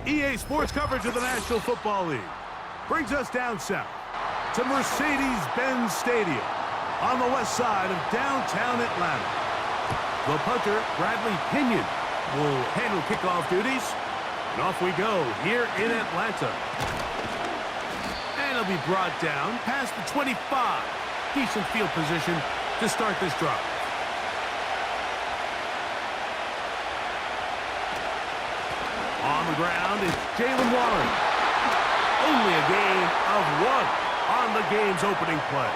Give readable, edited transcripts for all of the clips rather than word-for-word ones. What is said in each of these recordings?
EA Sports coverage of the National Football League brings us down south to Mercedes-Benz Stadium on the west side of downtown Atlanta. The punter, Bradley Pinion, will handle kickoff duties. And off we go here in Atlanta. And it'll be brought down past the 25. Decent field position to start this drive. On the ground, it's Jalen Warren. Only a gain of 1 on the game's opening play.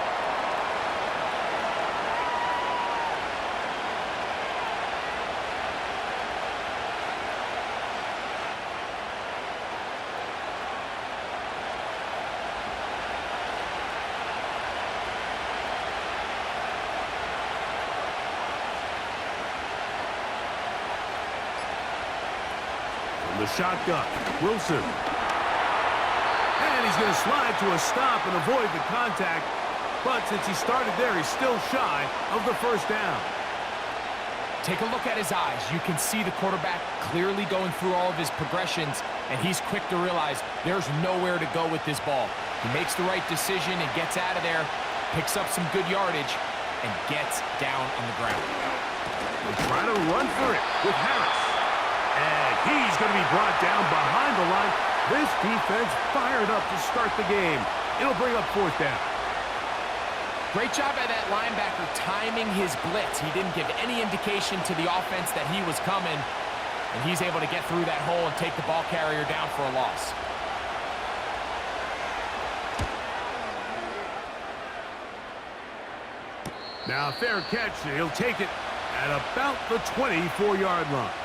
The shotgun, Wilson. And he's going to slide to a stop and avoid the contact. But since he started there, he's still shy of the first down. Take a look at his eyes. You can see the quarterback clearly going through all of his progressions, and he's quick to realize there's nowhere to go with this ball. He makes the right decision and gets out of there, picks up some good yardage, and gets down on the ground. They'll try to run for it with Harris. And he's going to be brought down behind the line. This defense fired up to start the game. It'll bring up 4th down. Great job by that linebacker timing his blitz. He didn't give any indication to the offense that he was coming, and he's able to get through that hole and take the ball carrier down for a loss. Now, fair catch. He'll take it at about the 24-yard line.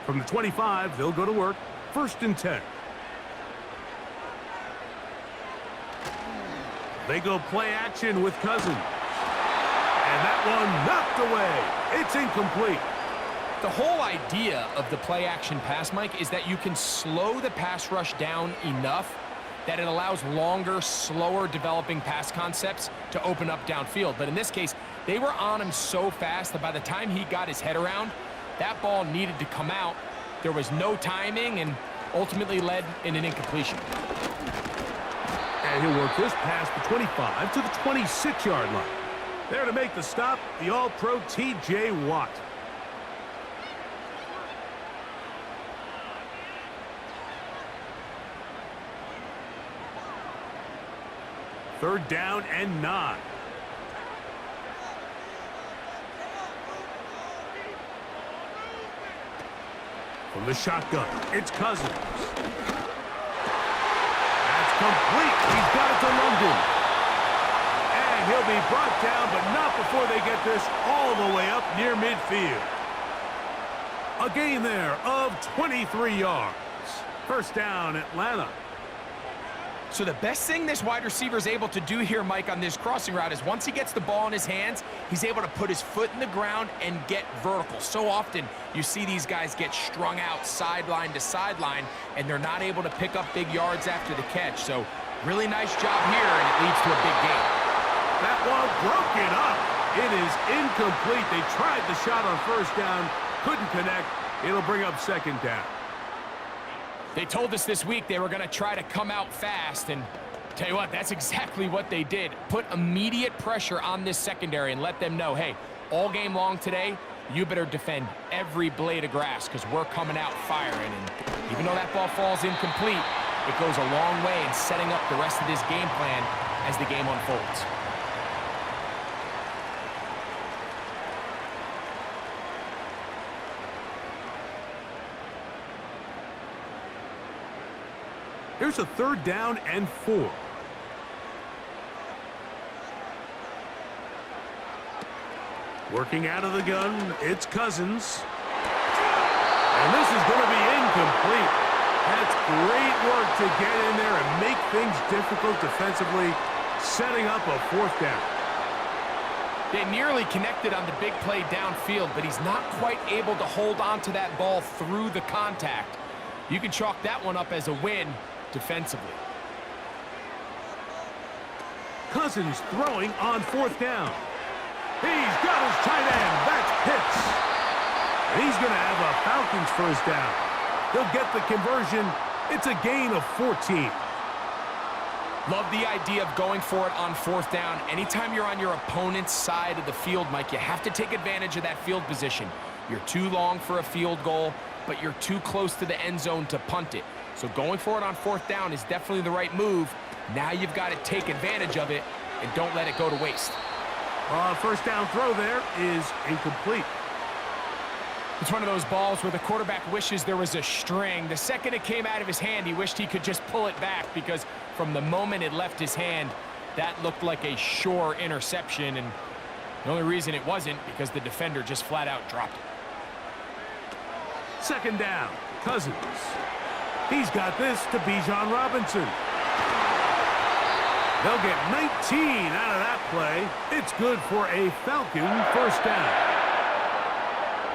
From the 25, they'll go to work. 1st and 10. They go play action with Cousins. And that one knocked away. It's incomplete. The whole idea of the play action pass, Mike, is that you can slow the pass rush down enough that it allows longer, slower developing pass concepts to open up downfield. But in this case, they were on him so fast that by the time he got his head around, that ball needed to come out. There was no timing and ultimately led in an incompletion. And he'll work this past the 25 to the 26-yard line. There to make the stop, the All-Pro T.J. Watt. Third down and 9. From the shotgun, it's Cousins. That's complete. He's got it to London. And he'll be brought down, but not before they get this all the way up near midfield. A gain there of 23 yards. 1st down, Atlanta. So the best thing this wide receiver is able to do here, Mike, on this crossing route is once he gets the ball in his hands, he's able to put his foot in the ground and get vertical. So often you see these guys get strung out sideline to sideline, and they're not able to pick up big yards after the catch. So really nice job here, and it leads to a big gain. That one broken up. It is incomplete. They tried the shot on 1st down, couldn't connect. It'll bring up 2nd down. They told us this week they were going to try to come out fast, and tell you what, that's exactly what they did. Put immediate pressure on this secondary and let them know, hey, all game long today, you better defend every blade of grass because we're coming out firing. And even though that ball falls incomplete, it goes a long way in setting up the rest of this game plan as the game unfolds. Here's a 3rd down and 4. Working out of the gun, it's Cousins. And this is going to be incomplete. That's great work to get in there and make things difficult defensively, setting up a 4th down. They nearly connected on the big play downfield, but he's not quite able to hold on to that ball through the contact. You can chalk that one up as a win defensively. Cousins throwing on 4th down. He's got his tight end. That's Pitts. And he's going to have a Falcons first down. He'll get the conversion. It's a gain of 14. Love the idea of going for it on 4th down. Anytime you're on your opponent's side of the field, Mike, you have to take advantage of that field position. You're too long for a field goal, but you're too close to the end zone to punt it. So going for it on 4th down is definitely the right move. Now you've got to take advantage of it and don't let it go to waste. First down throw there is incomplete. It's one of those balls where the quarterback wishes there was a string. The second it came out of his hand, he wished he could just pull it back, because from the moment it left his hand, that looked like a sure interception, and the only reason it wasn't because the defender just flat out dropped it. Second down, Cousins. He's got this to Bijan Robinson. They'll get 19 out of that play. It's good for a Falcon first down.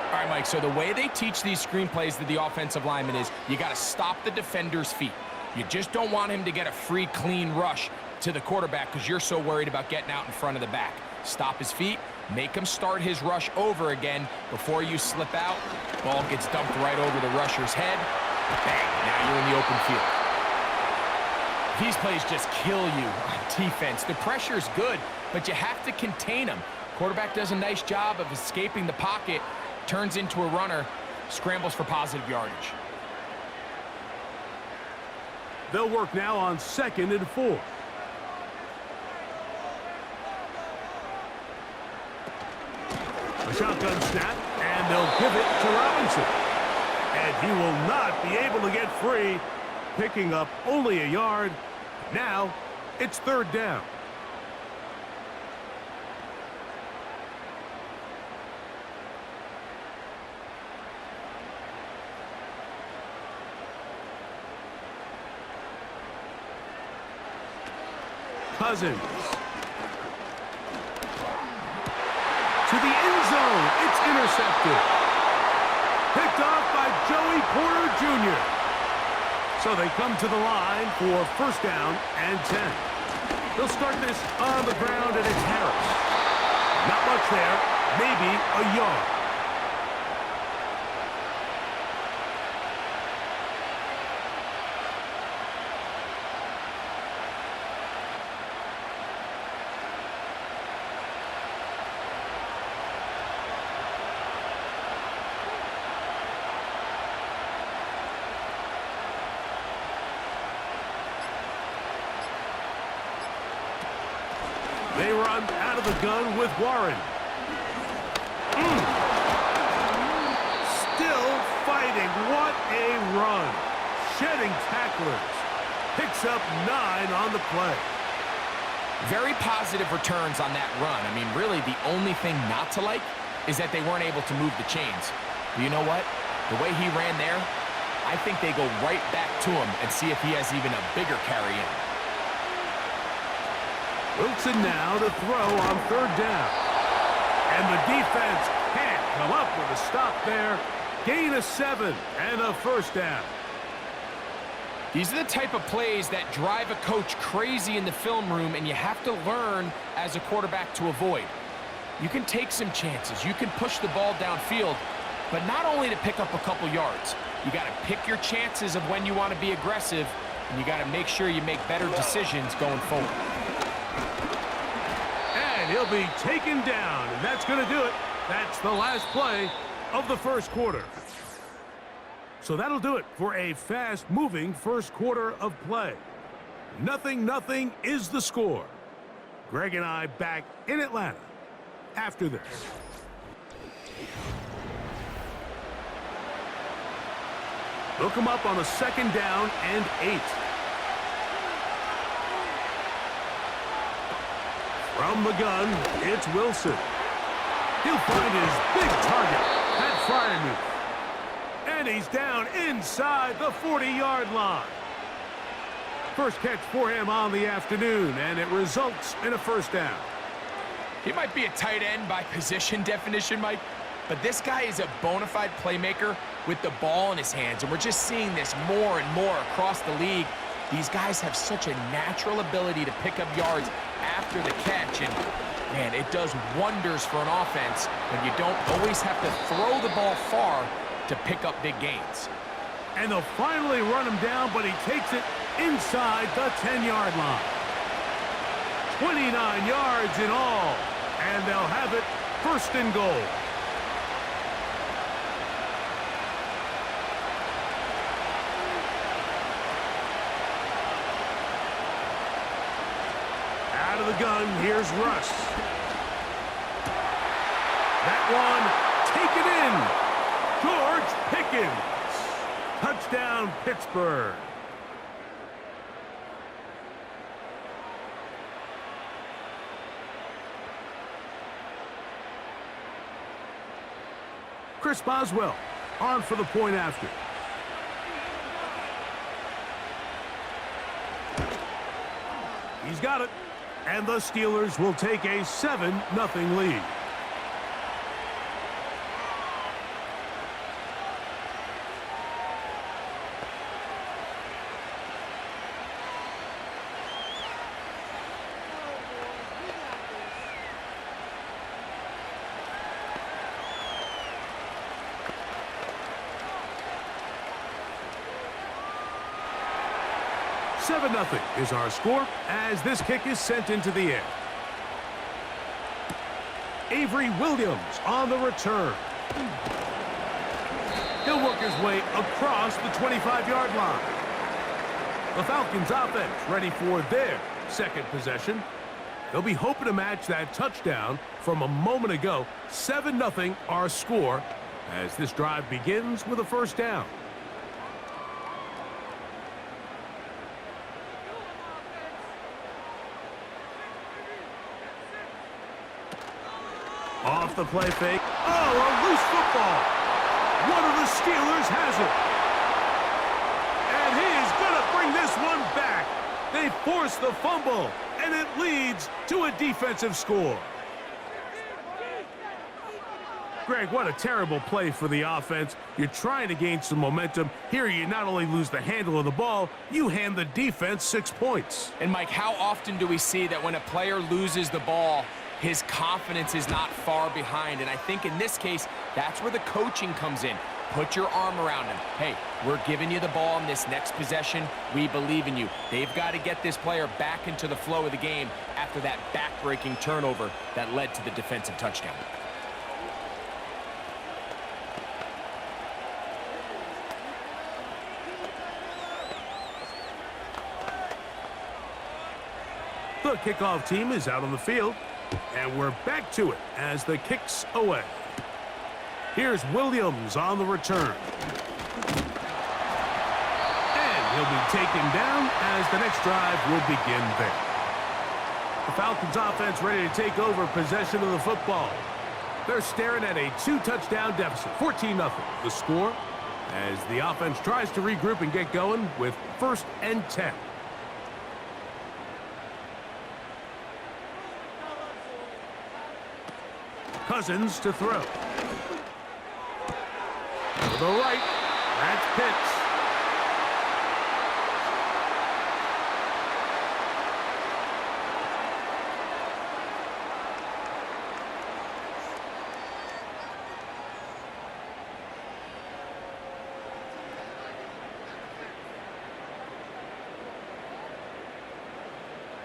All right, Mike, so the way they teach these screenplays to the offensive lineman is you got to stop the defender's feet. You just don't want him to get a free, clean rush to the quarterback because you're so worried about getting out in front of the back. Stop his feet, make him start his rush over again before you slip out. Ball gets dumped right over the rusher's head. Bang, now you're in the open field. These plays just kill you on defense. The pressure's good, but you have to contain him. Quarterback does a nice job of escaping the pocket, turns into a runner, scrambles for positive yardage. They'll work now on 2nd and 4. A shotgun snap, and they'll give it to Robinson. And he will not be able to get free, picking up only a yard. Now, it's 3rd down. Cousins. To the end zone. It's intercepted. Picked off by Joey Porter Jr. So they come to the line for first down and 10. They'll start this on the ground, and it's Harris. Not much there. Maybe a yard. They run out of the gun with Warren. Still fighting. What a run. Shedding tacklers. Picks up 9 on the play. Very positive returns on that run. I mean, really, the only thing not to like is that they weren't able to move the chains. But you know what? The way he ran there, I think they go right back to him and see if he has even a bigger carry in. Wilson now to throw on 3rd down. And the defense can't come up with a stop there. Gain of 7 and a first down. These are the type of plays that drive a coach crazy in the film room, and you have to learn as a quarterback to avoid. You can take some chances. You can push the ball downfield, but not only to pick up a couple yards. You got to pick your chances of when you want to be aggressive, and you got to make sure you make better decisions going forward. And he'll be taken down, and that's going to do it. That's the last play of the first quarter. So that'll do it for a fast-moving first quarter of play. 0-0 is the score. Greg and I back in Atlanta after this. They'll come up on a 2nd down and 8. From the gun, it's Wilson. He'll find his big target at Freiermuth. And he's down inside the 40-yard line. First catch for him on the afternoon, and it results in a first down. He might be a tight end by position definition, Mike, but this guy is a bona fide playmaker with the ball in his hands, and we're just seeing this more and more across the league. These guys have such a natural ability to pick up yards after the catch, and man, it does wonders for an offense when you don't always have to throw the ball far to pick up big gains. And they'll finally run him down, but he takes it inside the 10-yard line. 29 yards in all, and they'll have it first and goal. Out of the gun, here's Russ. That one, taken in. George Pickens. Touchdown, Pittsburgh. Chris Boswell on for the point after. He's got it. And the Steelers will take a 7-0 lead. Nothing is our score as this kick is sent into the air. Avery Williams on the return. He'll work his way across the 25-yard line. The Falcons offense ready for their second possession. They'll be hoping to match that touchdown from a moment ago. 7-0 our score as this drive begins with a first down. Off the play fake. Oh, a loose football. One of the Steelers has it. And he's going to bring this one back. They force the fumble, and it leads to a defensive score. Greg, what a terrible play for the offense. You're trying to gain some momentum. Here you not only lose the handle of the ball, you hand the defense 6 points. And Mike, how often do we see that when a player loses the ball, his confidence is not far behind? And I think in this case, that's where the coaching comes in. Put your arm around him. Hey, we're giving you the ball in this next possession. We believe in you. They've got to get this player back into the flow of the game after that back-breaking turnover that led to the defensive touchdown. The kickoff team is out on the field. And we're back to it as the kick's away. Here's Williams on the return. And he'll be taken down as the next drive will begin there. The Falcons offense ready to take over possession of the football. They're staring at a 2-touchdown deficit, 14-0. The score as the offense tries to regroup and get going with 1st and 10. Cousins to throw. To the right. That's Pitts.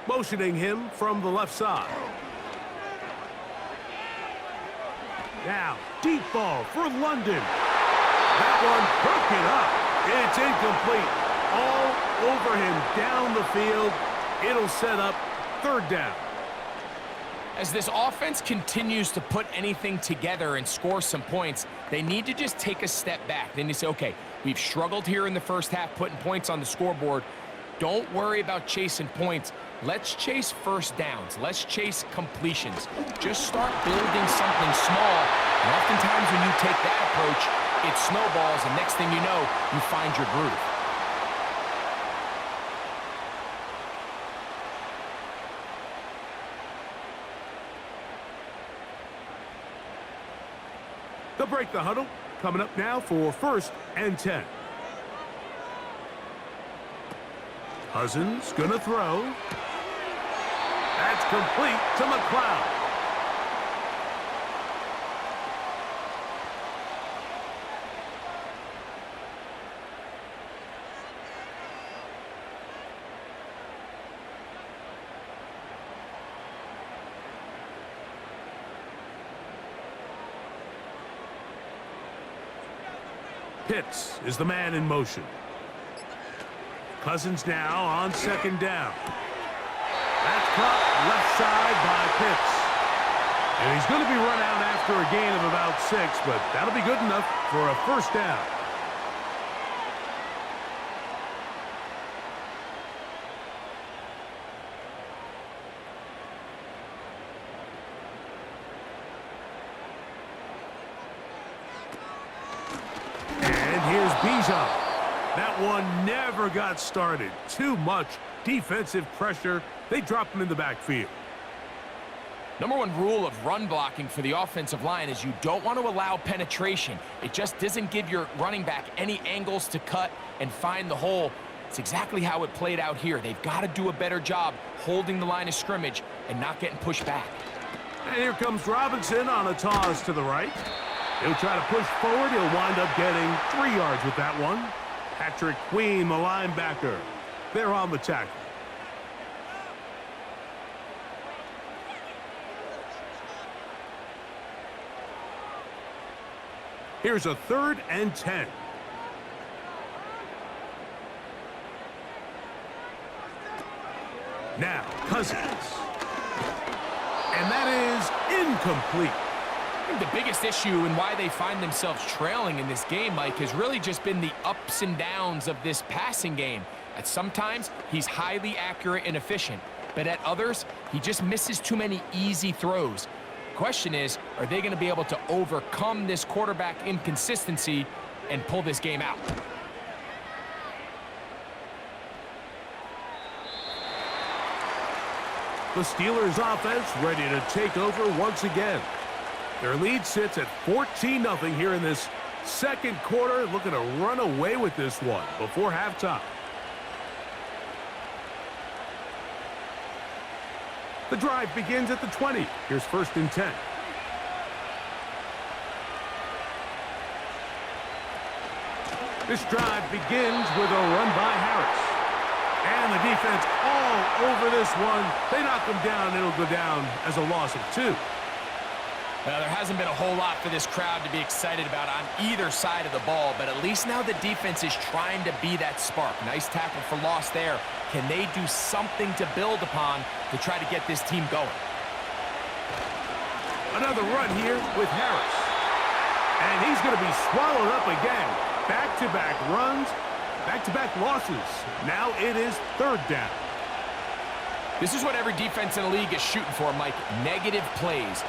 Motioning him from the left side. Now, deep ball for London. That one broken up. It's incomplete. All over him down the field. It'll set up 3rd down. As this offense continues to put anything together and score some points, they need to just take a step back. Then you say, okay, we've struggled here in the first half putting points on the scoreboard. Don't worry about chasing points. Let's chase first downs. Let's chase completions. Just start building something small. And oftentimes when you take that approach, it snowballs, and next thing you know, you find your groove. They'll break the huddle. Coming up now for 1st and 10. Cousins gonna throw. That's complete to McLeod. Pitts is the man in motion. Cousins now on second down. That's caught left side by Pitts. And he's going to be run out after a gain of about 6, but that'll be good enough for a first down. That one never got started. Too much defensive pressure. They dropped him in the backfield. Number one rule of run blocking for the offensive line is you don't want to allow penetration. It just doesn't give your running back any angles to cut and find the hole. It's exactly how it played out here. They've got to do a better job holding the line of scrimmage and not getting pushed back. And here comes Robinson on a toss to the right. He'll try to push forward. He'll wind up getting 3 yards with that one. Patrick Queen, the linebacker. They're on the tackle. Here's a 3rd and 10. Now, Cousins. And that is incomplete. I think the biggest issue and why they find themselves trailing in this game, Mike, has really just been the ups and downs of this passing game. At sometimes, he's highly accurate and efficient, but at others, he just misses too many easy throws. Question is, are they going to be able to overcome this quarterback inconsistency and pull this game out? The Steelers offense ready to take over once again. Their lead sits at 14-0 here in this second quarter, looking to run away with this one before halftime. The drive begins at the 20. Here's 1st and 10. This drive begins with a run by Harris. And the defense all over this one. They knock him down. It'll go down as a loss of 2. Well, there hasn't been a whole lot for this crowd to be excited about on either side of the ball, but at least now the defense is trying to be that spark. Nice tackle for loss there. Can they do something to build upon to try to get this team going? Another run here with Harris. And he's going to be swallowed up again. Back-to-back runs, back-to-back losses. Now it is 3rd down. This is what every defense in the league is shooting for, Mike. Negative plays.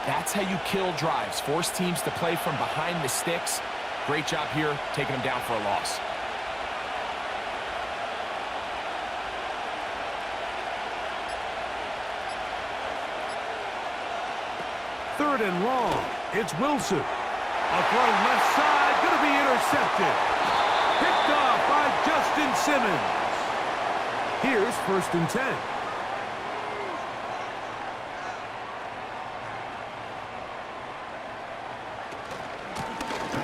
That's how you kill drives. Force teams to play from behind the sticks. Great job here, taking them down for a loss. Third and long. It's Wilson. A throw left side, going to be intercepted. Picked off by Justin Simmons. Here's 1st and 10.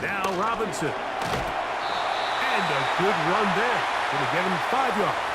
Now Robinson. And a good run there. Going to get him 5 yards.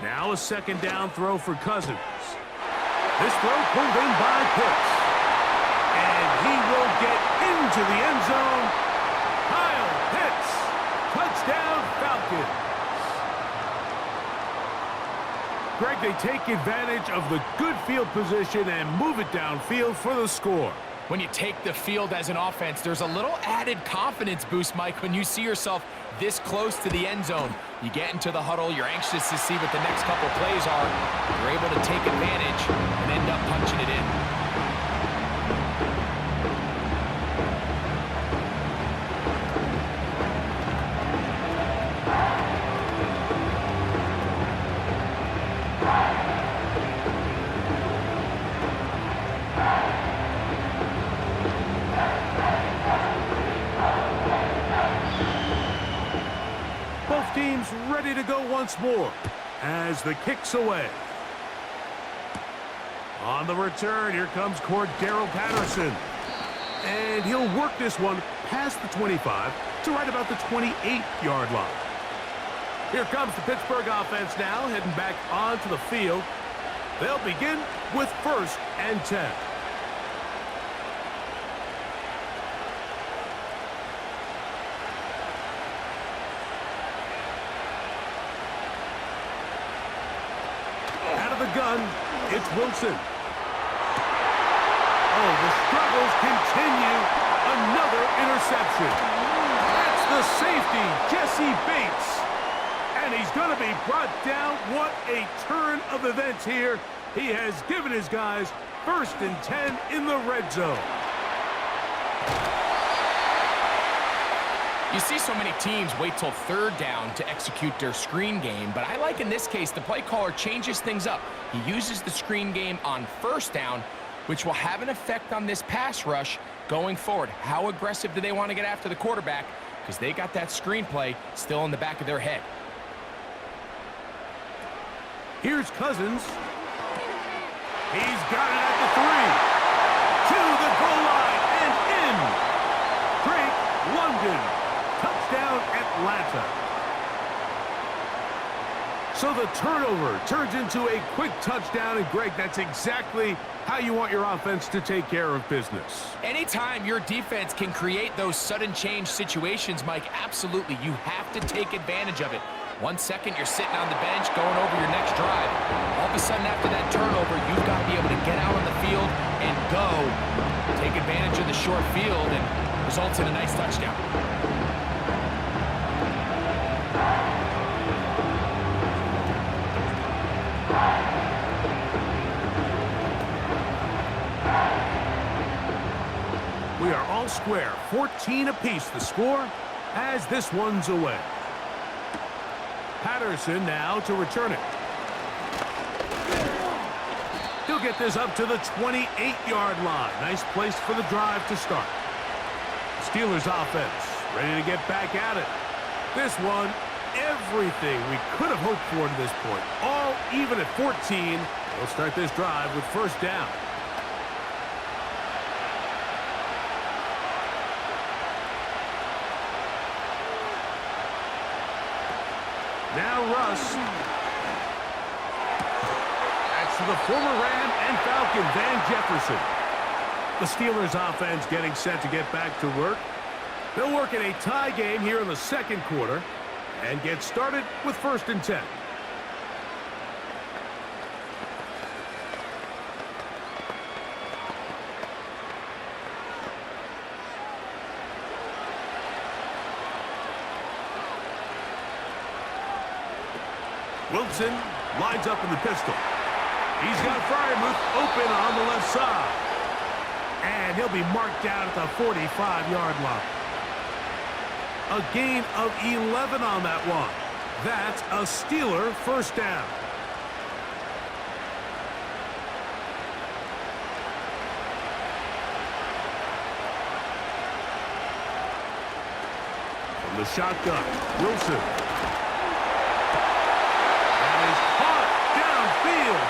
Now a 2nd down throw for Cousins. This throw pulled in by Pitts. And he will get into the end zone. Kyle Pitts. Touchdown Falcons. Greg, they take advantage of the good field position and move it downfield for the score. When you take the field as an offense, there's a little added confidence boost, Mike, when you see yourself this close to the end zone. You get into the huddle, you're anxious to see what the next couple plays are. You're able to take advantage and end up punching it in. Both teams ready to go once more as the kick's away. On the return, here comes Cordero Patterson. And he'll work this one past the 25 to right about the 28-yard line. Here comes the Pittsburgh offense now, heading back onto the field. They'll begin with 1st and 10. Out of the gun, it's Wilson. Oh, the struggles continue. Another interception. That's the safety, Jesse Bates. And he's going to be brought down. What a turn of events here. He has given his guys 1st and 10 in the red zone. You see so many teams wait till 3rd down to execute their screen game, but I like in this case the play caller changes things up. He uses the screen game on 1st down, which will have an effect on this pass rush going forward. How aggressive do they want to get after the quarterback? Because they got that screen play still in the back of their head. Here's Cousins. He's got it at the 3. To the goal line and in. Drake London. Touchdown, Atlanta. So the turnover turns into a quick touchdown, and Greg, that's exactly how you want your offense to take care of business. Anytime your defense can create those sudden change situations, Mike, absolutely, you have to take advantage of it. 1 second, you're sitting on the bench going over your next drive. All of a sudden, after that turnover, you've got to be able to get out on the field and go. Take advantage of the short field, and results in a nice touchdown. We are all square, 14 apiece the score as this one's away. Patterson now to return it. He'll get this up to the 28-yard line. Nice place for the drive to start. Steelers offense ready to get back at it. This one, everything we could have hoped for to this point. All even at 14. They'll start this drive with 1st down. Now Russ. That's to the former Ram and Falcon, Van Jefferson. The Steelers offense getting set to get back to work. They'll work in a tie game here in the 2nd quarter and get started with 1st and 10. Wilson lines up in the pistol. He's got Fryermuth open on the left side. And he'll be marked down at the 45-yard line. A gain of 11 on that one. That's a Steeler 1st down. From the shotgun, Wilson.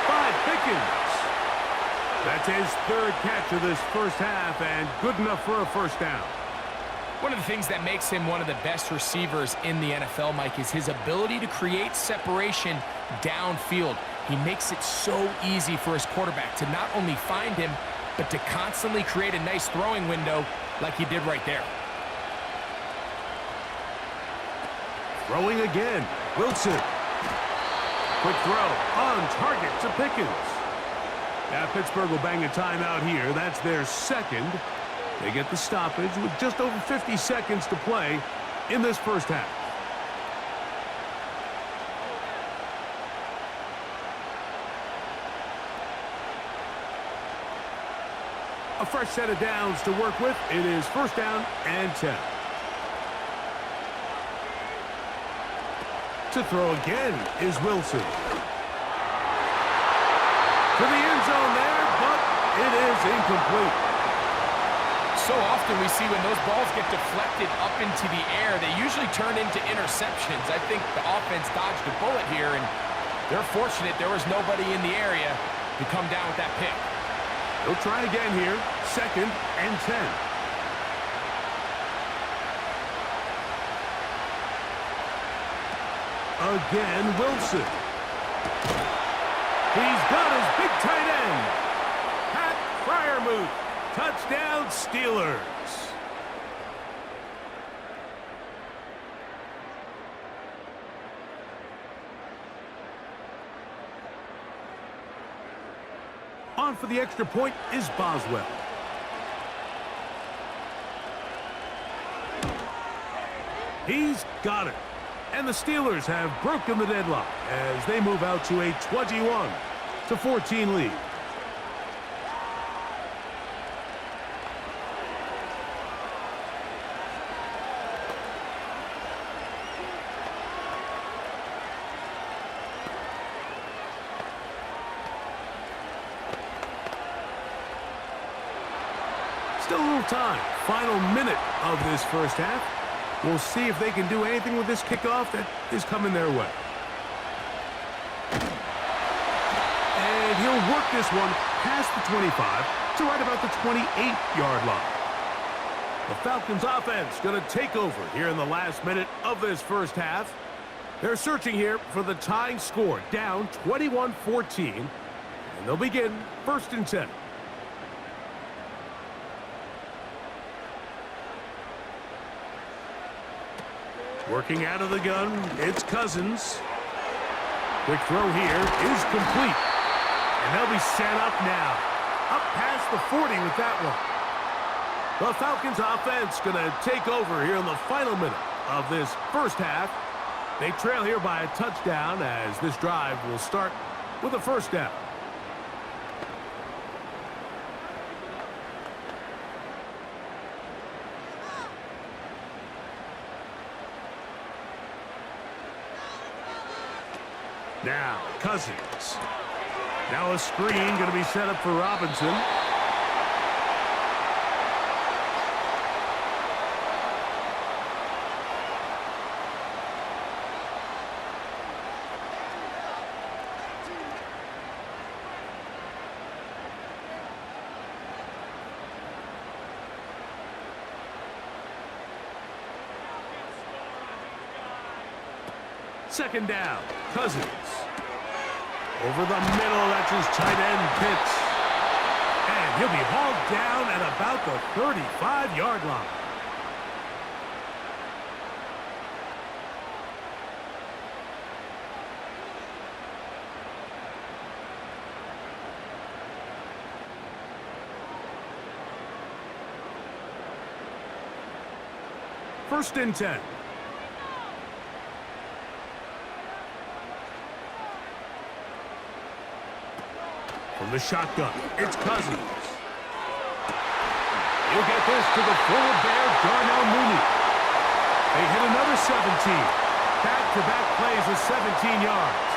By Pickens. That's his 3rd catch of this 1st half, and good enough for a 1st down. One of the things that makes him one of the best receivers in the NFL, Mike, is his ability to create separation downfield. He makes it so easy for his quarterback to not only find him, but to constantly create a nice throwing window like he did right there. Throwing again, Wilson. Quick throw on target to Pickens. Now Pittsburgh will bang a timeout here. That's their second. They get the stoppage with just over 50 seconds to play in this first half. A fresh set of downs to work with. It is first down and 10. To throw again is Wilson. To the end zone there, but it is incomplete. So often we see when those balls get deflected up into the air, they usually turn into interceptions. I think the offense dodged a bullet here, and they're fortunate there was nobody in the area to come down with that pick. They'll try again here. Second and 10. Again, Wilson. He's got his big tight end. Pat Fryermuth. Touchdown, Steelers. On for the extra point is Boswell. He's got it. And the Steelers have broken the deadlock as they move out to a 21-14 lead. Still a little time. Final minute of this first half. We'll see if they can do anything with this kickoff that is coming their way. And he'll work this one past the 25 to right about the 28-yard line. The Falcons offense going to take over here in the last minute of this first half. They're searching here for the tying score, down 21-14. And they'll begin first and 10. Working out of the gun, it's Cousins. Quick throw here is complete. And they'll be set up now. Up past the 40 with that one. The Falcons offense going to take over here in the final minute of this first half. They trail here by a touchdown as this drive will start with a first down. Now, Cousins. Now a screen going to be set up for Robinson. Second down, Cousins. Over the middle, that's his tight end Pitts. And he'll be hauled down at about the 35-yard line. First and 10. From the shotgun, it's Cousins. He'll get this to the forward Bear, Darnell Mooney. They hit another 17. Back-to-back plays of 17 yards.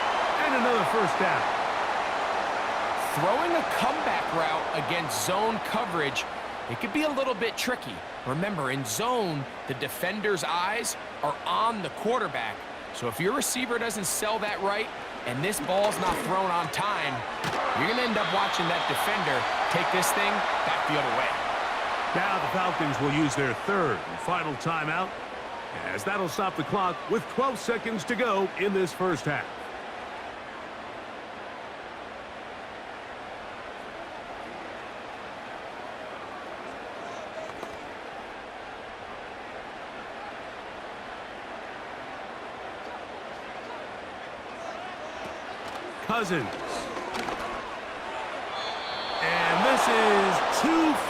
And another first down. Throwing a comeback route against zone coverage, it could be a little bit tricky. Remember, in zone, the defender's eyes are on the quarterback. So if your receiver doesn't sell that right, and this ball's not thrown on time, you're going to end up watching that defender take this thing back the other way. Now the Falcons will use their third and final timeout, as that'll stop the clock with 12 seconds to go in this first half. Cousins.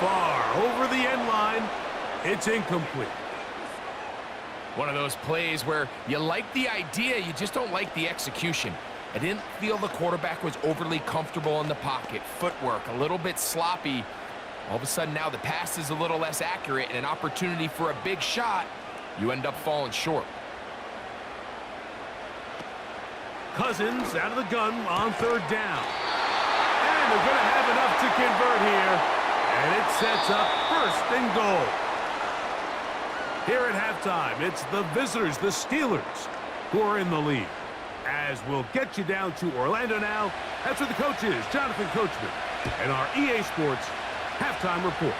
far over the end line. It's incomplete. One of those plays where you like the idea, you just don't like the execution. I didn't feel the quarterback was overly comfortable in the pocket. Footwork a little bit sloppy. All of a sudden now the pass is a little less accurate and an opportunity for a big shot. You end up falling short. Cousins out of the gun on third down. And they're going to have enough to convert here. And it sets up first and goal. Here at halftime, it's the visitors, the Steelers, who are in the lead. As we'll get you down to Orlando now, that's where the coach is, Jonathan Coachman, and our EA Sports halftime report.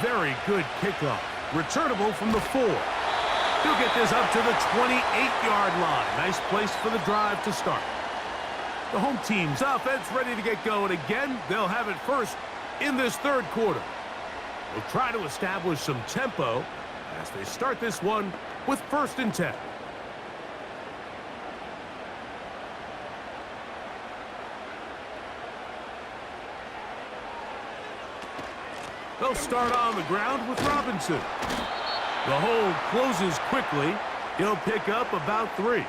Very good kickoff. Returnable from the 4. He'll get this up to the 28-yard line. Nice place for the drive to start. The home team's offense ready to get going again. They'll have it first in this third quarter. They'll try to establish some tempo as they start this one with 1st and 10. They'll start on the ground with Robinson. The hold closes quickly. He'll pick up about 3.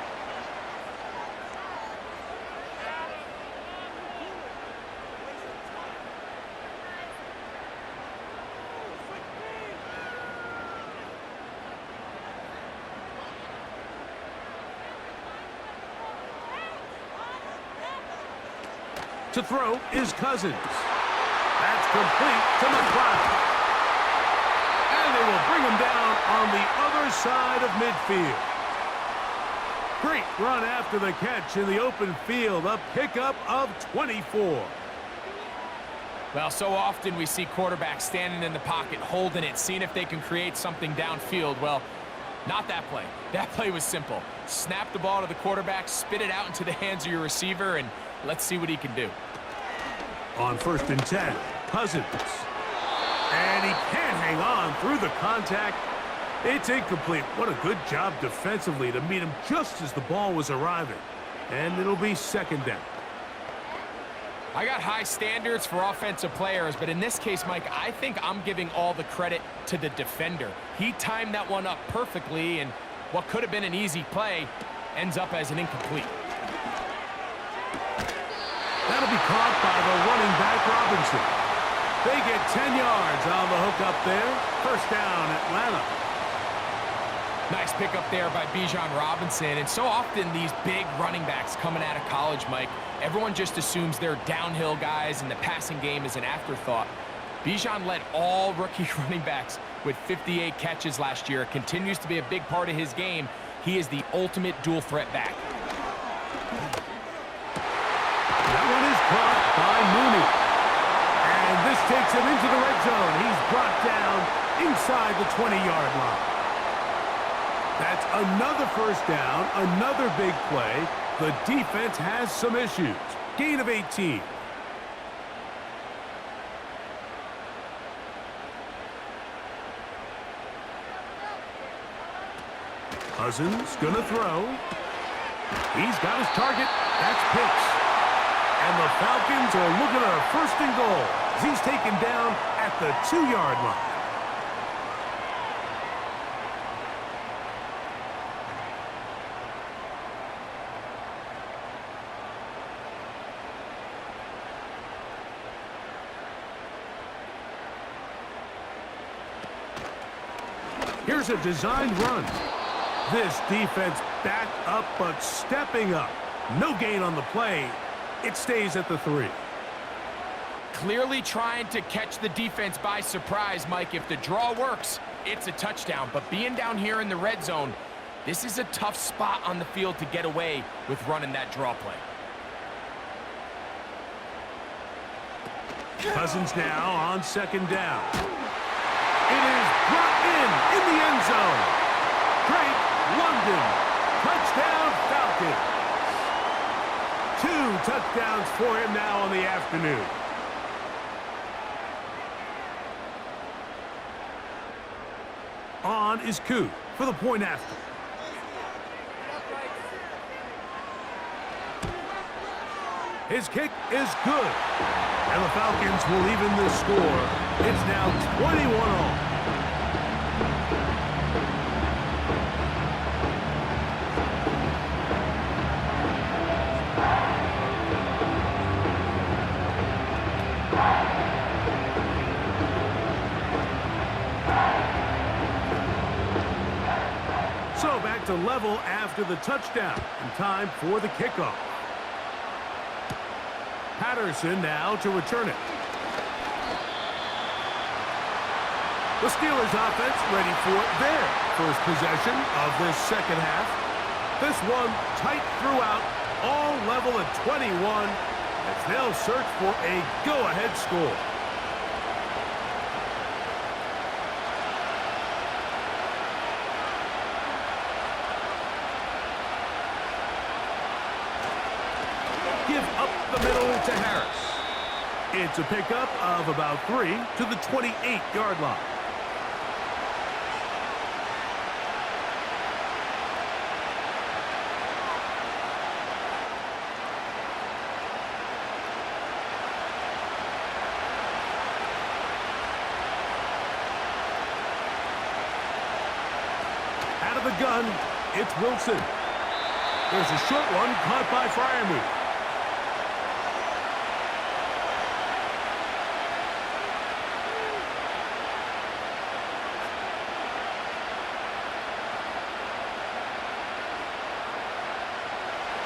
To throw is Cousins. That's complete to McLeod. And they will bring him down on the other side of midfield. Great run after the catch in the open field. A pickup of 24. Well, so often we see quarterbacks standing in the pocket, holding it, seeing if they can create something downfield. Well, not that play. That play was simple. Snap the ball to the quarterback, spit it out into the hands of your receiver, and let's see what he can do. On 1st and 10, Cousins. And he can't hang on through the contact. It's incomplete. What a good job defensively to meet him just as the ball was arriving. And it'll be 2nd down. I got high standards for offensive players, but in this case, Mike, I think I'm giving all the credit to the defender. He timed that one up perfectly, and what could have been an easy play ends up as an incomplete. That'll be caught by the running back, Robinson. They get 10 yards on the hook up there. 1st down, Atlanta. Nice pickup there by Bijan Robinson. And so often these big running backs coming out of college, Mike, everyone just assumes they're downhill guys and the passing game is an afterthought. Bijan led all rookie running backs with 58 catches last year. It continues to be a big part of his game. He is the ultimate dual threat back. That one is caught by Mooney. And this takes him into the red zone. He's brought down inside the 20-yard line. That's another 1st down, another big play. The defense has some issues. Gain of 18. Cousins gonna throw. He's got his target. That's Pitts. And the Falcons are looking at a 1st and goal as he's taken down at the 2-yard line. Here's a designed run. This defense back up, but stepping up. No gain on the play. It stays at the 3. Clearly trying to catch the defense by surprise, Mike. If the draw works, it's a touchdown. But being down here in the red zone, this is a tough spot on the field to get away with running that draw play. Cousins now on 2nd down. It is brought in the end zone. Drake London. Touchdown Falcons. 2 touchdowns for him now on the afternoon. On is Koo for the point after. His kick is good. And the Falcons will even the score. It's now 21-all. So back to level after the touchdown, and time for the kickoff. Patterson now to return it. The Steelers offense ready for their first possession of this second half. This one tight throughout, all level at 21, as they'll search for a go-ahead score. Give up the middle to Harris. It's a pickup of about 3 to the 28-yard line. Out of the gun, it's Wilson. There's a short one caught by Freiermuth.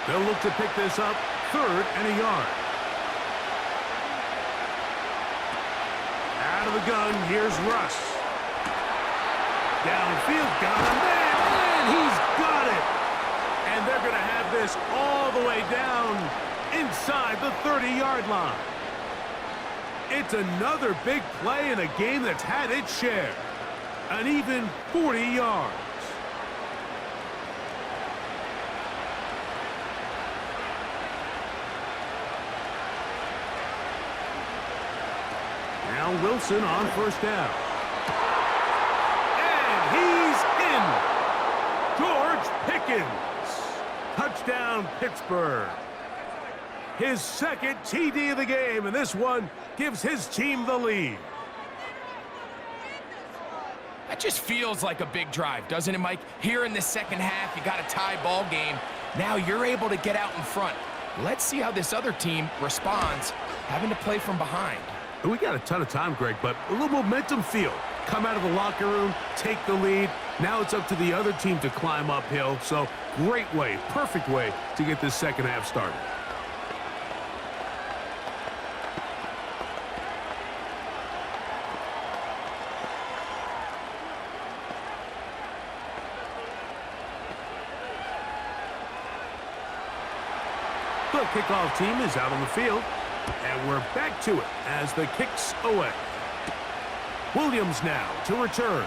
They'll look to pick this up, 3rd and a yard. Out of the gun, here's Russ. Downfield, got him, and he's got it. And they're going to have this all the way down inside the 30-yard line. It's another big play in a game that's had its share. An even 40 yards. Now Wilson on first down. And he's in. George Pickens. Touchdown, Pittsburgh. His second TD of the game, and this one gives his team the lead. That just feels like a big drive, doesn't it, Mike? Here in the second half, you got a tie ball game. Now you're able to get out in front. Let's see how this other team responds, having to play from behind. We got a ton of time, Greg, but a little momentum feel. Come out of the locker room, take the lead. Now it's up to the other team to climb uphill. So great way, perfect way to get this second half started. The kickoff team is out on the field. And we're back to it as the kick's away. Williams now to return.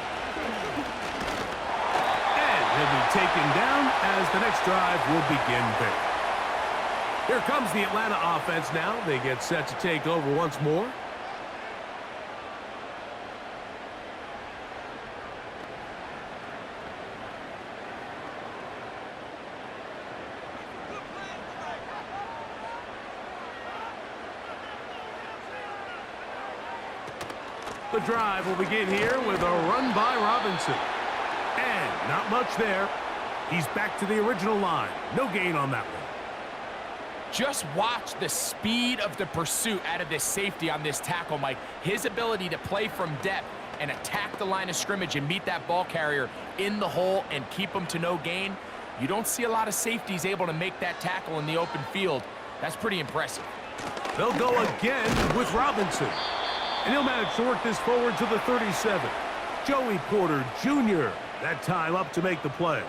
And he'll be taken down as the next drive will begin there. Here comes the Atlanta offense now. They get set to take over once more. The drive will begin here with a run by Robinson. And not much there. He's back to the original line. No gain on that one. Just watch the speed of the pursuit out of this safety on this tackle, Mike. His ability to play from depth and attack the line of scrimmage and meet that ball carrier in the hole and keep him to no gain. You don't see a lot of safeties able to make that tackle in the open field. That's pretty impressive. They'll go again with Robinson. And he'll manage to work this forward to the 37. Joey Porter Jr. that time up to make the play.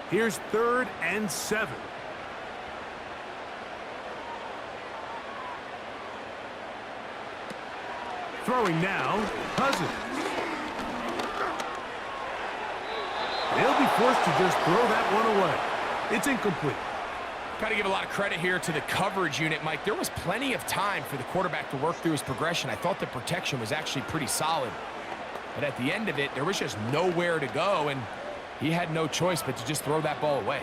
Here's 3rd and 7. Throwing now, Cousins. They'll be forced to just throw that one away. It's incomplete. Got to give a lot of credit here to the coverage unit, Mike. There was plenty of time for the quarterback to work through his progression. I thought the protection was actually pretty solid. But at the end of it, there was just nowhere to go, and he had no choice but to just throw that ball away.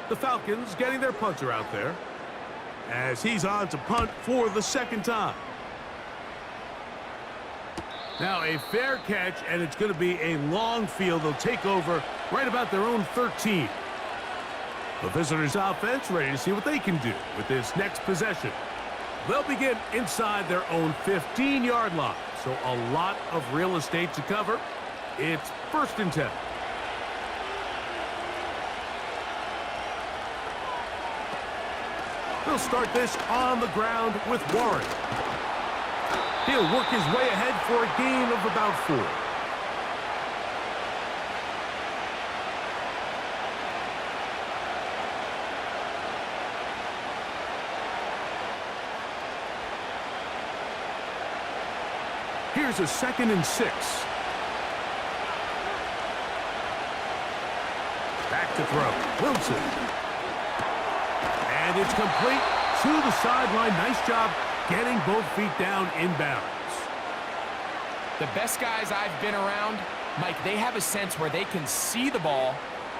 The Falcons getting their punter out there as he's on to punt for the second time. Now a fair catch, and it's going to be a long field. They'll take over right about their own 13. The visitors' offense ready to see what they can do with this next possession. They'll begin inside their own 15-yard line, so a lot of real estate to cover. It's 1st and 10. They'll start this on the ground with Warren. He'll work his way ahead for a gain of about 4. Here's a 2nd and 6. Back to throw. Wilson. And it's complete to the sideline. Nice job getting both feet down in bounds. The best guys I've been around, Mike, they have a sense where they can see the ball,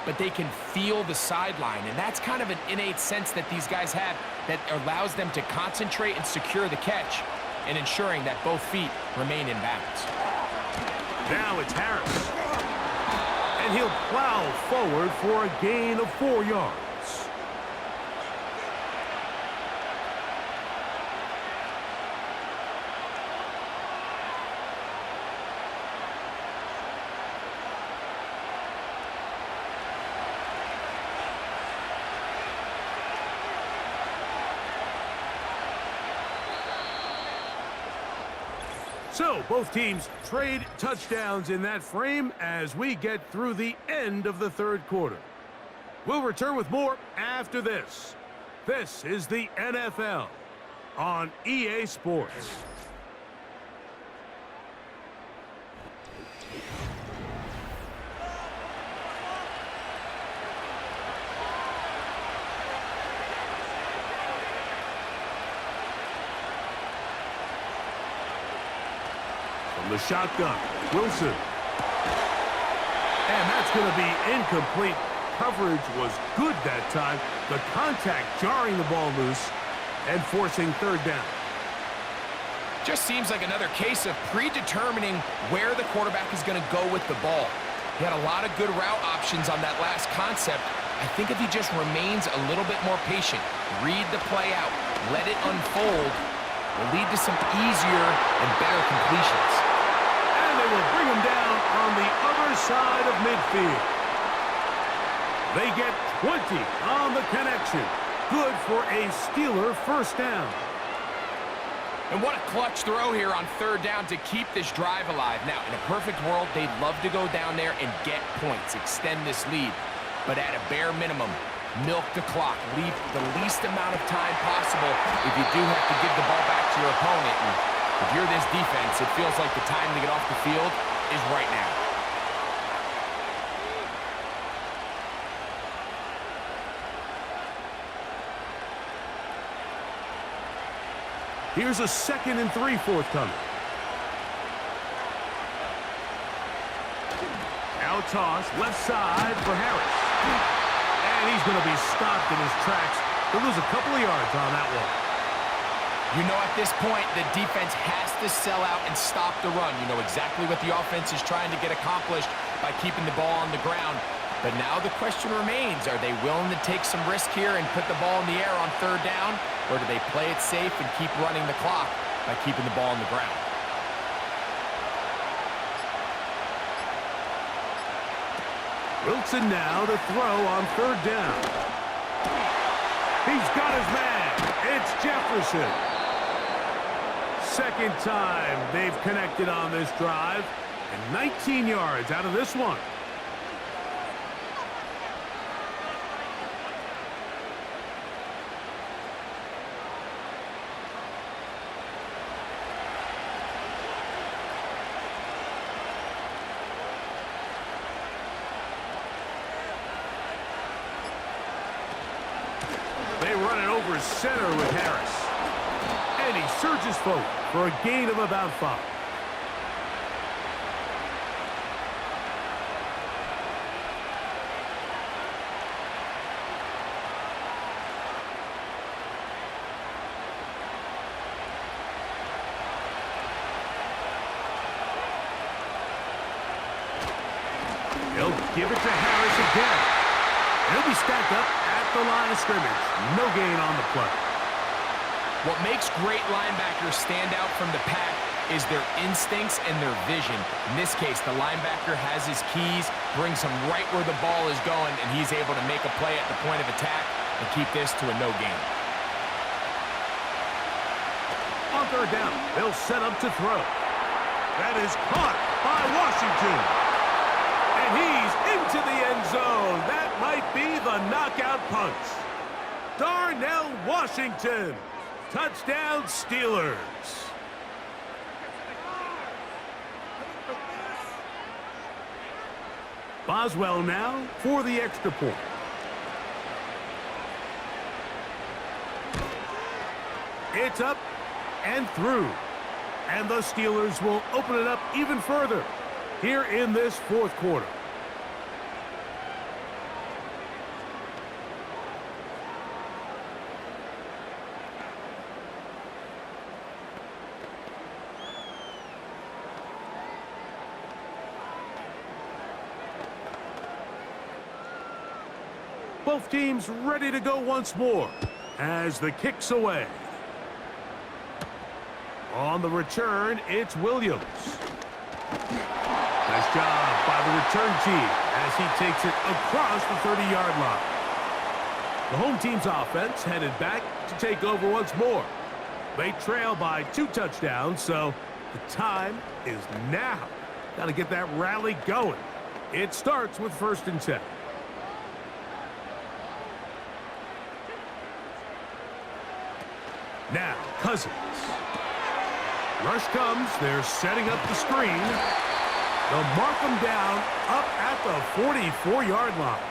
but they can feel the sideline. And that's kind of an innate sense that these guys have that allows them to concentrate and secure the catch and ensuring that both feet remain in bounds. Now it's Harris. And he'll plow forward for a gain of 4 yards. So, both teams trade touchdowns in that frame as we get through the end of the 3rd quarter. We'll return with more after this. This is the NFL on EA Sports. The shotgun, Wilson. And that's going to be incomplete. Coverage was good that time. The contact jarring the ball loose and forcing 3rd down. Just seems like another case of predetermining where the quarterback is going to go with the ball. He had a lot of good route options on that last concept. I think if he just remains a little bit more patient, read the play out, let it unfold, will lead to some easier and better completions. They will bring him down on the other side of midfield. They get 20 on the connection. Good for a Steeler 1st down. And what a clutch throw here on 3rd down to keep this drive alive. Now, in a perfect world, they'd love to go down there and get points, extend this lead. But at a bare minimum, milk the clock, leave the least amount of time possible if you do have to give the ball back to your opponent. And if you're this defense, it feels like the time to get off the field is right now. Here's a 2nd and 3 forthcoming. Now toss, left side for Harris. And he's going to be stopped in his tracks. He'll lose a couple of yards on that one. You know, at this point, the defense has to sell out and stop the run. You know exactly what the offense is trying to get accomplished by keeping the ball on the ground. But now the question remains, are they willing to take some risk here and put the ball in the air on 3rd down? Or do they play it safe and keep running the clock by keeping the ball on the ground? Wilson now to throw on 3rd down. He's got his man. It's Jefferson. 2nd time they've connected on this drive, and 19 yards out of this one. They run it over center with Harris. And he surges forward for a gain of about 5. give it to Harris again. He'll be stacked up at the line of scrimmage. No gain on the play. What makes great linebackers stand out from the pack is their instincts and their vision. In this case, the linebacker has his keys, brings him right where the ball is going, and he's able to make a play at the point of attack and keep this to a no gain. On third down, they'll set up to throw. That is caught by Washington. And he's into the end zone. That might be the knockout punch. Darnell Washington. Touchdown, Steelers. Boswell now for the extra point. It's up and through. And the Steelers will open it up even further here in this fourth quarter. Both teams ready to go once more as the kick's away. On the return, it's Williams. Nice job by the return team as he takes it across the 30-yard line. The home team's offense headed back to take over once more. They trail by 2 touchdowns, so the time is now. Got to get that rally going. It starts with 1st and 10. Now, Cousins. Rush comes. They're setting up the screen. They'll mark them down up at the 44-yard line.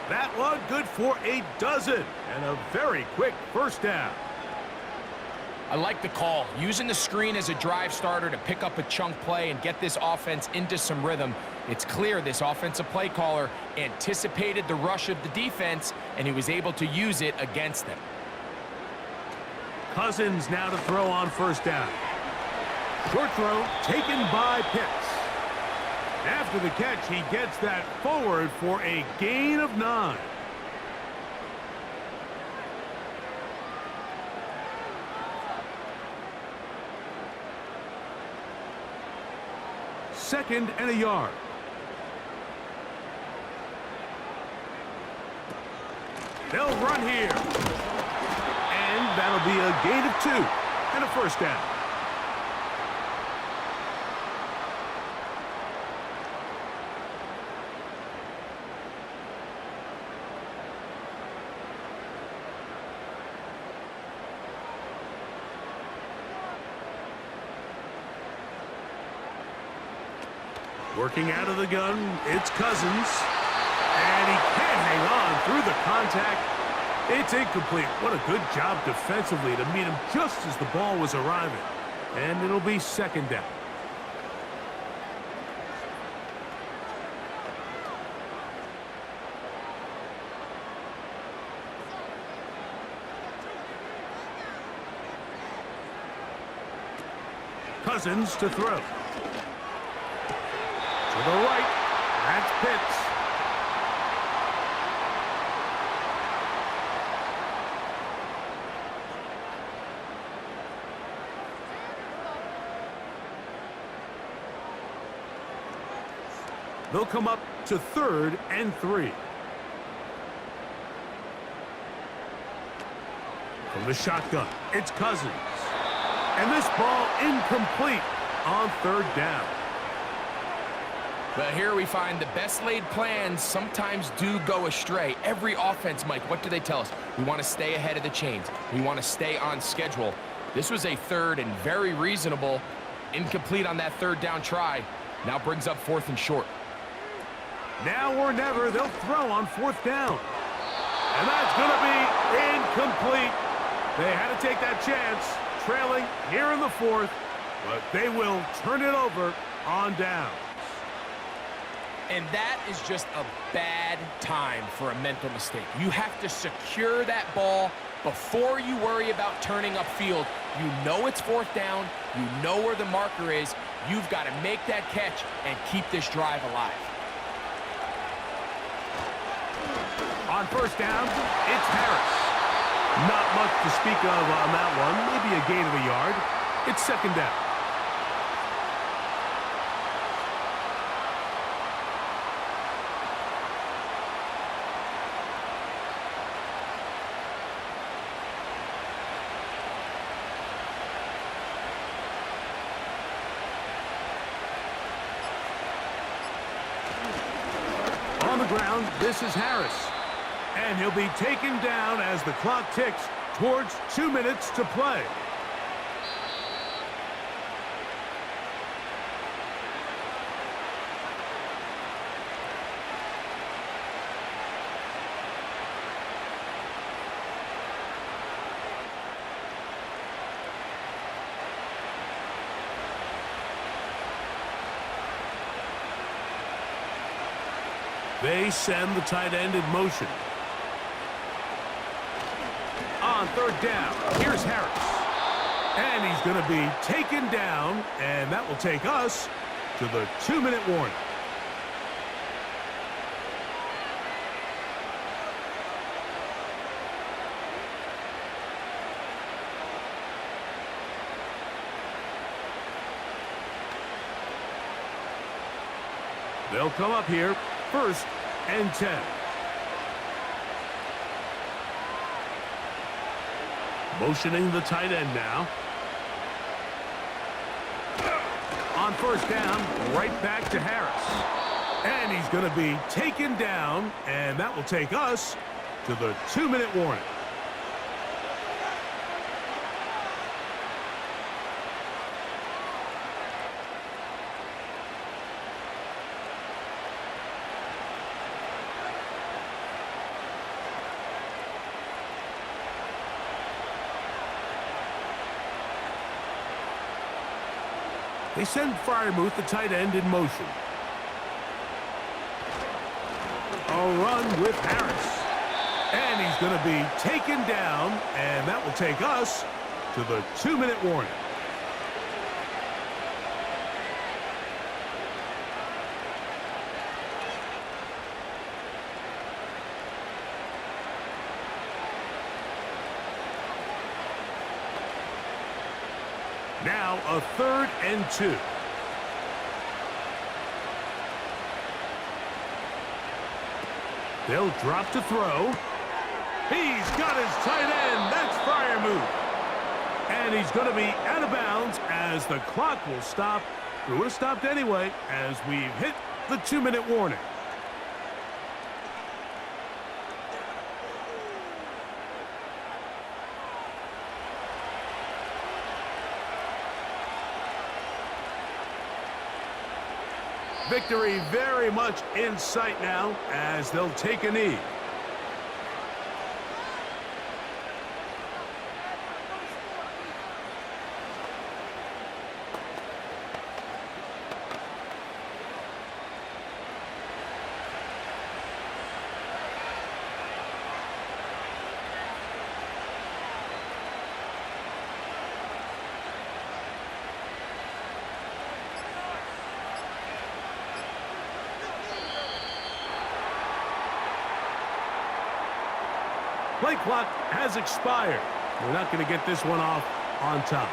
That one good for a dozen and a very quick first down. I like the call. Using the screen as a drive starter to pick up a chunk play and get this offense into some rhythm. It's clear this offensive play caller anticipated the rush of the defense, and he was able to use it against them. Cousins now to throw on 1st down. Short throw taken by Pitts. After the catch, he gets that forward for a gain of 9. Second and a yard. They'll run here. And that'll be a gain of 2 and a first down. Working out of the gun, it's Cousins. And he can't hang on through the contact. It's incomplete. What a good job defensively to meet him just as the ball was arriving. And it'll be 2nd down. Cousins to throw. To the right, that's Pitts. They'll come up to 3rd and 3. From the shotgun, it's Cousins. And this ball incomplete on 3rd down. But here we find the best laid plans sometimes do go astray. Every offense, Mike, what do they tell us? We want to stay ahead of the chains. We want to stay on schedule. This was a 3rd and very reasonable. Incomplete on that 3rd down try. Now brings up 4th and short. Now or never, they'll throw on 4th down. And that's going to be incomplete. They had to take that chance, trailing here in the 4th, but they will turn it over on down. And that is just a bad time for a mental mistake. You have to secure that ball before you worry about turning upfield. You know it's 4th down. You know where the marker is. You've got to make that catch and keep this drive alive. On first down, it's Harris. Not much to speak of on that one. Maybe a gain of a yard. It's second down. On the ground, this is Harris. And he'll be taken down as the clock ticks towards 2 minutes to play. They send the tight end in motion. On third down, here's Harris. And he's going to be taken down, and that will take us to the 2-minute warning. They'll come up here, 1st and 10. Motioning the tight end now. On first down, right back to Harris. And he's going to be taken down, and that will take us to the 2-minute warning. They send Freiermuth, the tight end, in motion. A run with Harris. And he's going to be taken down, and that will take us to the 2-minute warning. Now a 3rd and 2. They'll drop to throw. He's got his tight end. That's Freiermuth. And he's going to be out of bounds as the clock will stop. It would have stopped anyway as we've hit the 2-minute warning. Victory very much in sight now as they'll take a knee. Play clock has expired. We're not going to get this one off on top.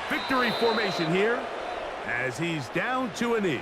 Victory formation here as he's down to a knee.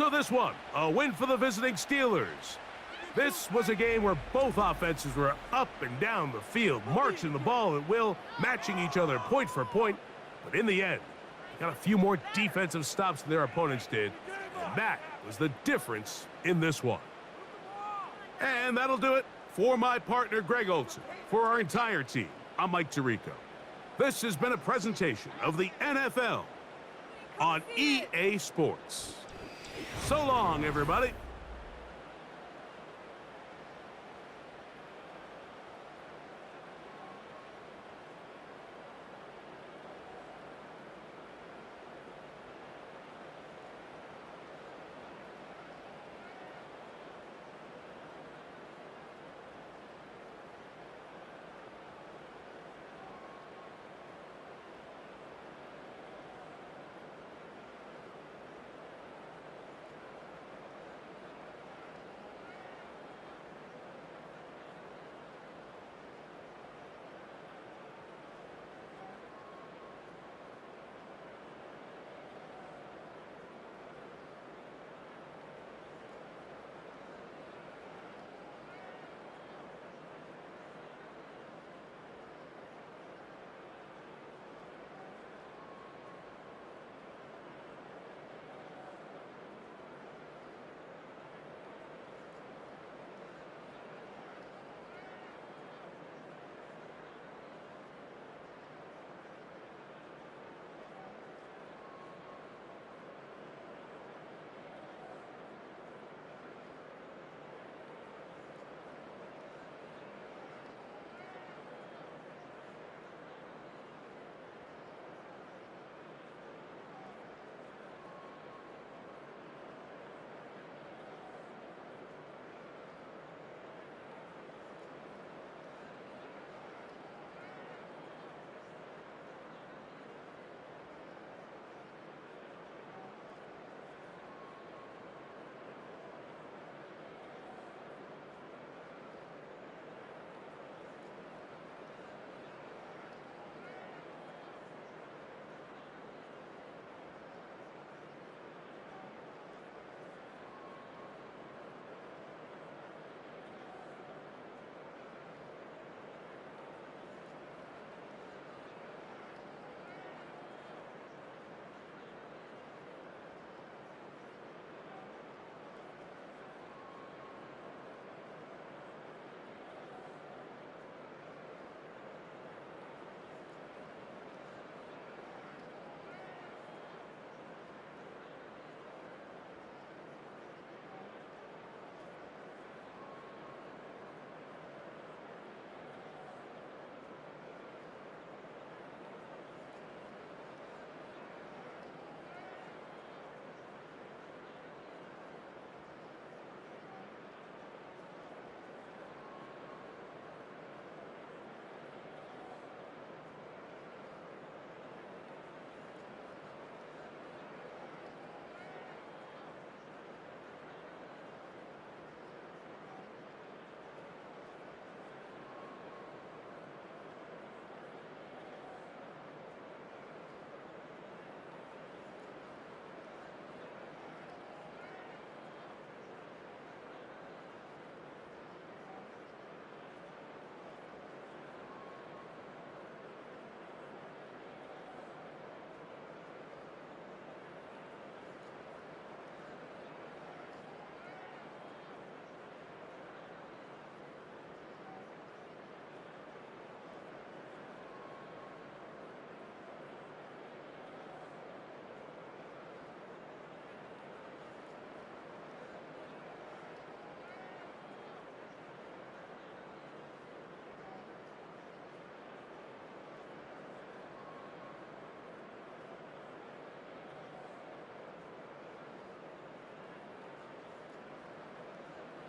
So this one, a win for the visiting Steelers. This was a game where both offenses were up and down the field, marching the ball at will, matching each other point for point. But in the end, they got a few more defensive stops than their opponents did. And that was the difference in this one. And that'll do it for my partner, Greg Olson. For our entire team, I'm Mike Tirico. This has been a presentation of the NFL on EA Sports. So long, everybody.